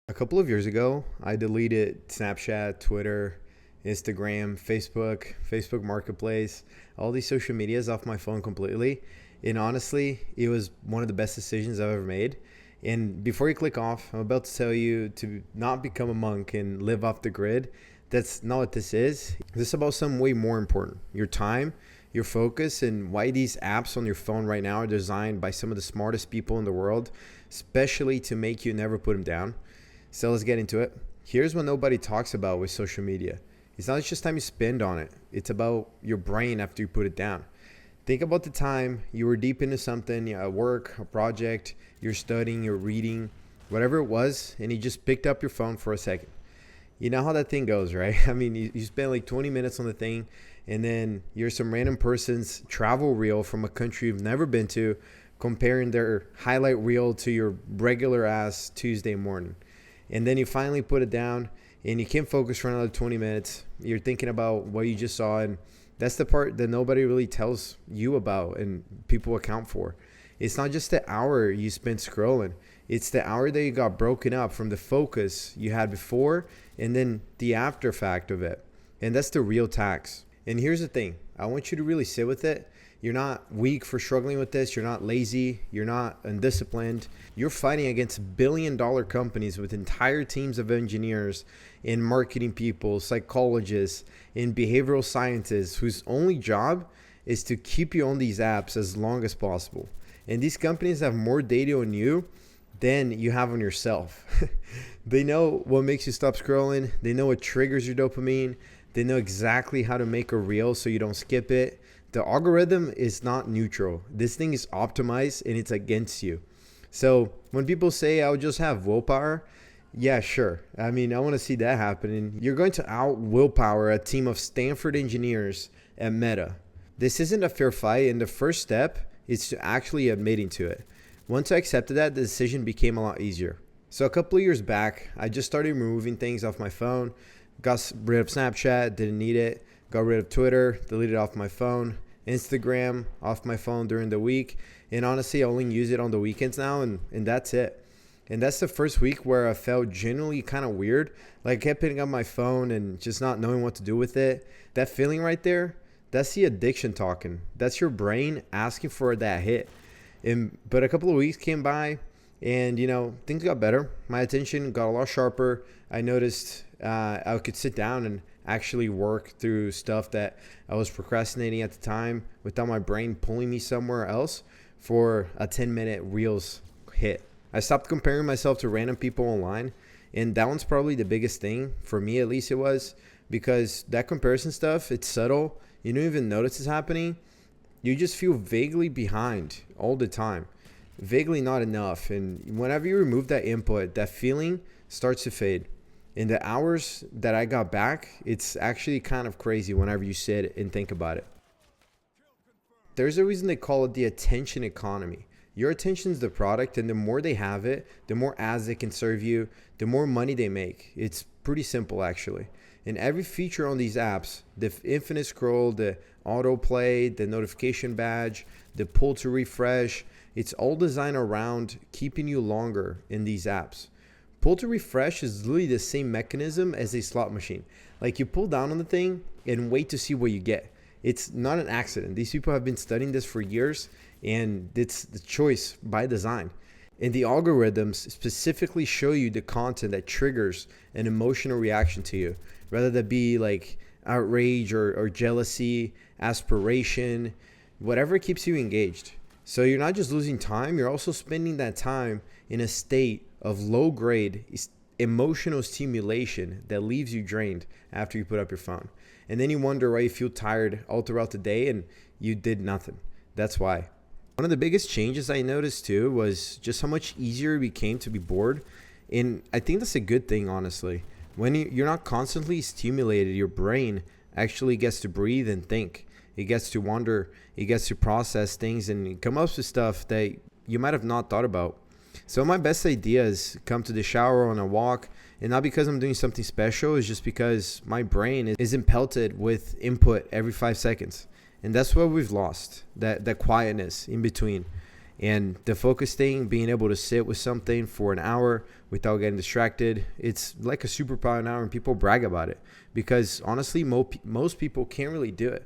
A couple of years ago, I deleted Snapchat, Twitter, Instagram, Facebook Marketplace, all these social medias off my phone completely. And honestly, it was one of the best decisions I've ever made. And before you click off, I'm about to tell you to not become a monk and live off the grid. That's not what this is. This is about something way more important: your time, your focus, and why these apps on your phone right now are designed by some of the smartest people in the world, especially to make you never put them down. So let's get into it. Here's what nobody talks about with social media. It's not just time you spend on it. It's about your brain after you put it down. Think about the time you were deep into something, a work, a project, you're studying, you're reading, whatever it was, and you just picked up your phone for a second. You know how that thing goes, right? I mean, you spend like 20 minutes on the thing, and then you're some random person's travel reel from a country you've never been to, comparing their highlight reel to your regular ass Tuesday morning. And then you finally put it down and you can't focus for another 20 minutes. You're thinking about what you just saw, and that's the part that nobody really tells you about and people account for. It's not just the hour you spent scrolling. It's the hour that you got broken up from the focus you had before and then the after fact of it. And that's the real tax. And here's the thing. I want you to really sit with it. You're not weak for struggling with this. You're not lazy. You're not undisciplined. You're fighting against billion-dollar companies with entire teams of engineers and marketing people, psychologists, and behavioral scientists whose only job is to keep you on these apps as long as possible. And these companies have more data on you than you have on yourself. They know what makes you stop scrolling. They know what triggers your dopamine. They know exactly how to make a reel so you don't skip it. The algorithm is not neutral. This thing is optimized and it's against you. So when people say I'll just have willpower, yeah, sure. I mean, I want to see that happening. You're going to out willpower a team of Stanford engineers at Meta. This isn't a fair fight, and the first step is to actually admitting to it. Once I accepted that, the decision became a lot easier. So a couple of years back, I just started removing things off my phone, got rid of Snapchat, didn't need it, got rid of Twitter, deleted it off my phone, Instagram off my phone during the week. And honestly, I only use it on the weekends now, and that's it. And that's the first week where I felt genuinely kind of weird. Like I kept picking up my phone and just not knowing what to do with it. That feeling right there, that's the addiction talking. That's your brain asking for that hit. But a couple of weeks came by and, things got better. My attention got a lot sharper. I noticed I could sit down and actually work through stuff that I was procrastinating at the time without my brain pulling me somewhere else for a 10-minute Reels hit. I stopped comparing myself to random people online, and that one's probably the biggest thing, for me at least it was, because that comparison stuff, it's subtle. You don't even notice it's happening. You just feel vaguely behind all the time, vaguely not enough. And whenever you remove that input, that feeling starts to fade. In the hours that I got back, it's actually kind of crazy whenever you sit and think about it. There's a reason they call it the attention economy. Your attention is the product, and the more they have it, the more ads they can serve you, the more money they make. It's pretty simple, actually. And every feature on these apps, the infinite scroll, the autoplay, the notification badge, the pull to refresh, it's all designed around keeping you longer in these apps. Pull to refresh is literally the same mechanism as a slot machine. Like you pull down on the thing and wait to see what you get. It's not an accident. These people have been studying this for years, and it's the choice by design. And the algorithms specifically show you the content that triggers an emotional reaction to you, whether that be like outrage or jealousy, aspiration, whatever keeps you engaged. So you're not just losing time, you're also spending that time in a state of low grade emotional stimulation that leaves you drained after you put up your phone. And then you wonder why you feel tired all throughout the day and you did nothing. That's why. One of the biggest changes I noticed too was just how much easier it became to be bored. And I think that's a good thing, honestly. When you're not constantly stimulated, your brain actually gets to breathe and think. It gets to wonder, it gets to process things and come up with stuff that you might have not thought about. So my best ideas come to the shower, on a walk, and not because I'm doing something special. It's just because my brain isn't pelted with input every 5 seconds. And that's what we've lost, that quietness in between. And the focus thing, being able to sit with something for an hour without getting distracted, it's like a superpower now, and people brag about it because honestly, most people can't really do it.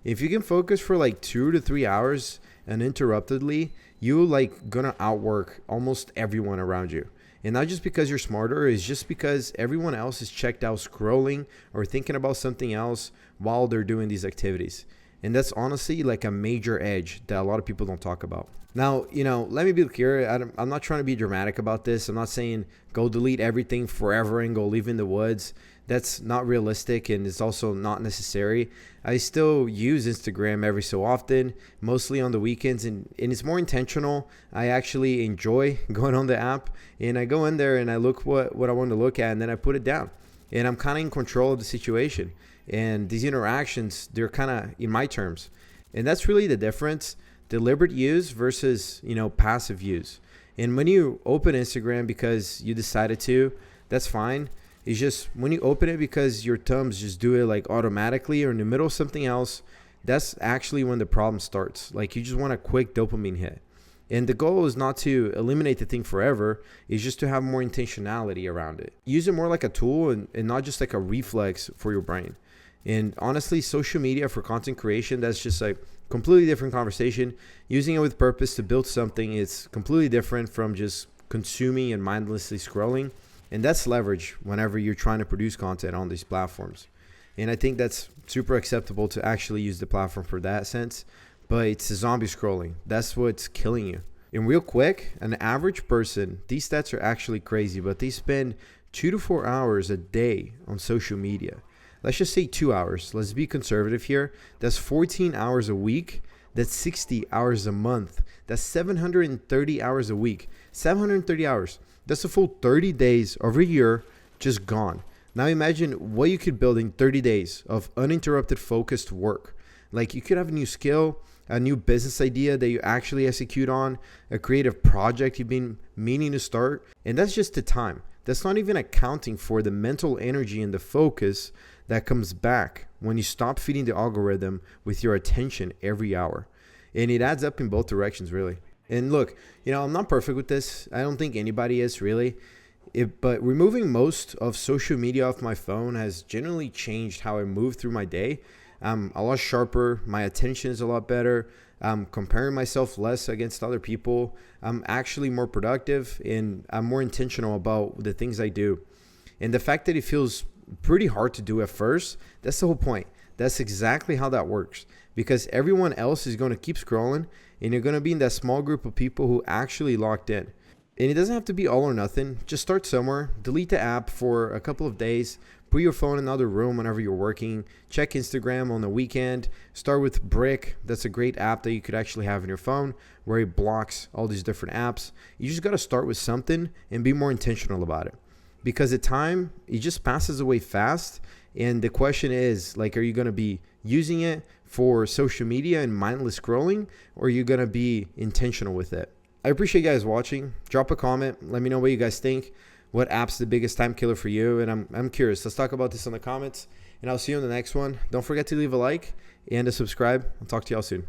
If you can focus for like 2 to 3 hours uninterruptedly, you like gonna outwork almost everyone around you. And not just because you're smarter, it's just because everyone else is checked out scrolling or thinking about something else while they're doing these activities. And that's honestly like a major edge that a lot of people don't talk about. Now, let me be clear. I'm not trying to be dramatic about this. I'm not saying go delete everything forever and go live in the woods. That's not realistic, and it's also not necessary. I still use Instagram every so often, mostly on the weekends, and it's more intentional. I actually enjoy going on the app, and I go in there and I look what I want to look at, and then I put it down. And I'm kind of in control of the situation. And these interactions, they're kind of in my terms. And that's really the difference. Deliberate use versus, passive use. And when you open Instagram because you decided to, that's fine. It's just when you open it because your thumbs just do it like automatically or in the middle of something else, that's actually when the problem starts. Like you just want a quick dopamine hit. And the goal is not to eliminate the thing forever. It's just to have more intentionality around it. Use it more like a tool and not just like a reflex for your brain. And honestly, social media for content creation, that's just like completely different conversation. Using it with purpose to build something is completely different from just consuming and mindlessly scrolling. And that's leverage whenever you're trying to produce content on these platforms. And I think that's super acceptable to actually use the platform for that sense. But it's a zombie scrolling. That's what's killing you. And real quick, an average person, these stats are actually crazy, but they spend 2 to 4 hours a day on social media. Let's just say 2 hours. Let's be conservative here. That's 14 hours a week. That's 60 hours a month. That's 730 hours a week. 730 hours. That's a full 30 days of a year just gone. Now imagine what you could build in 30 days of uninterrupted focused work. Like you could have a new skill, a new business idea that you actually execute on, a creative project you've been meaning to start. And that's just the time. That's not even accounting for the mental energy and the focus that comes back when you stop feeding the algorithm with your attention every hour. And it adds up in both directions, really. And look, I'm not perfect with this. I don't think anybody is really. But removing most of social media off my phone has generally changed how I move through my day. I'm a lot sharper. My attention is a lot better. I'm comparing myself less against other people. I'm actually more productive, and I'm more intentional about the things I do. And the fact that it feels pretty hard to do at first, that's the whole point. That's exactly how that works, because everyone else is going to keep scrolling, and you're going to be in that small group of people who actually locked in. And it doesn't have to be all or nothing. Just start somewhere. Delete the app for a couple of days. Put your phone in another room whenever you're working. Check Instagram on the weekend. Start with Brick. That's a great app that you could actually have in your phone where it blocks all these different apps. You just got to start with something and be more intentional about it. Because the time, it just passes away fast. And the question is, are you going to be using it for social media and mindless scrolling, or are you going to be intentional with it? I appreciate you guys watching. Drop a comment. Let me know what you guys think. What app's the biggest time killer for you? And I'm curious. Let's talk about this in the comments. And I'll see you in the next one. Don't forget to leave a like and to subscribe. I'll talk to y'all soon.